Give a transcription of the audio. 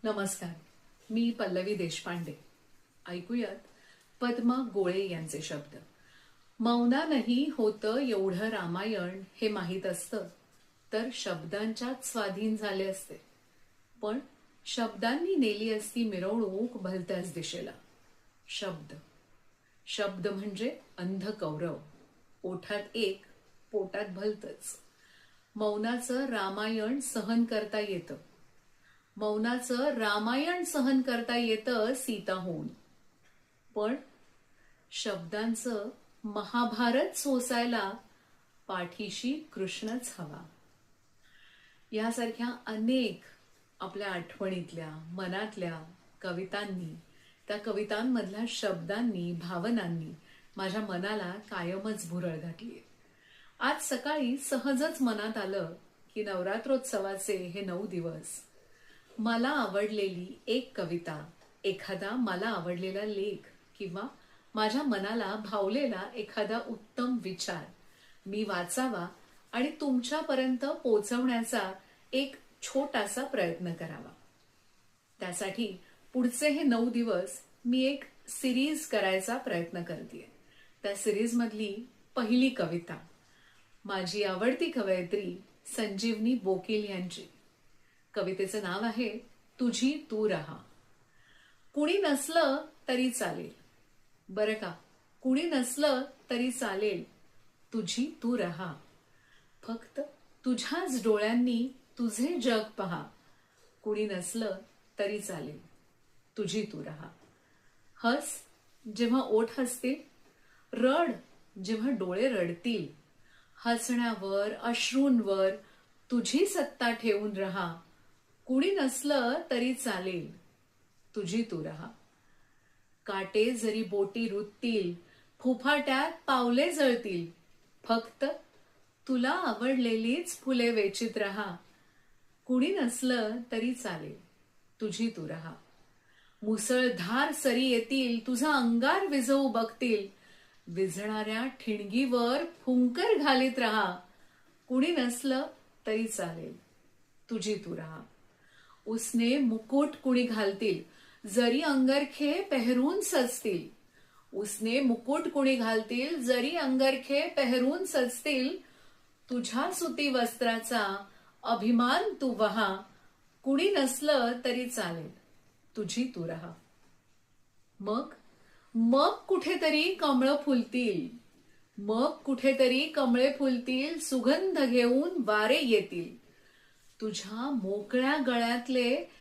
नमस्कार. मी पल्लवी देशपांडे. ऐकूयात पद्मा गोळे यांचे शब्द. मौनानही होतं एवढं रामायण हे माहीत असतं तर शब्दांच्याच स्वाधीन झाले असते. पण शब्दांनी नेली असती मिरवणूक भलत्याच दिशेला. शब्द शब्द म्हणजे अंध कौरव. ओठात एक, पोटात भलतच. मौनाचं रामायण सहन करता येतं. मौनाचं रामायण सहन करता येतं सीता होऊन. पण शब्दांचं महाभारत सोसायला पाठीशी कृष्णच हवा. यासारख्या अनेक आपल्या आठवणीतल्या मनातल्या कवितांनी, त्या कवितांमधल्या शब्दांनी, भावनांनी माझ्या मनाला कायमच भुरळ घातली. आज सकाळी सहजच मनात आलं की नवरात्रोत्सवाचे हे 9 दिवस मला आवडलेली एक कविता, एखादा मला आवडलेला लेख किंवा माझ्या मनाला भावलेला एखादा उत्तम विचार मी वाचावा आणि तुमच्यापर्यंत पोहोचवण्याचा एक छोटासा प्रयत्न करावा. त्यासाठी पुढचे हे 9 दिवस मी एक सिरीज करायचा प्रयत्न करते. त्या सिरीज मधली पहिली कविता माझी आवडती कवयित्री संजीवनी बोकील यांची. कवितेचं नाव आहे तुझी तू रहा. कुणी नसलं तरी चालेल, बरं का, कुणी नसलं तरी चालेल, तुझी तू रहा. फक्त तुझ्याच डोळ्यांनी तुझे जग पहा. कुणी नसलं तरी चालेल, तुझी तू रहा. हस जेव्हा ओठ हसतील, रड जेव्हा डोळे रडतील. हसण्यावर अश्रूंवर तुझी सत्ता ठेवून रहा. कुणी नसलं तरी चालेल, तुझी तू रहा. काटे जरी बोटी रुततील, फुफाट्यात पावले जळतील, फक्त तुला आवडलेलीच फुले वेचीत रहा. कुणी नसलं तरी चालेल, तुझी तू रहा. मुसळधार सरी येतील, तुझा अंगार विझवू बघतील, विझणाऱ्या ठिणगीवर फुंकर घालीत रहा. कुणी नसलं तरी चालेल, तुझी तू रहा. उसने मुकुट कुणी घालतील, जरी अंगरखे पेहरून सजतील. उसने मुकुट कुणी घालतील, जरी अंगरखे पेहरून सजतील. तुझ्या सुती वस्त्राचा अभिमान तू वहा. कुणी नसलं तरी चालेल, तुझी तू रहा. मग मग कुठेतरी कमळं फुलतील, मग कुठेतरी कमळे फुलतील, सुगंध घेऊन वारे येतील. तुझ्या मोकळ्या गळ्यातले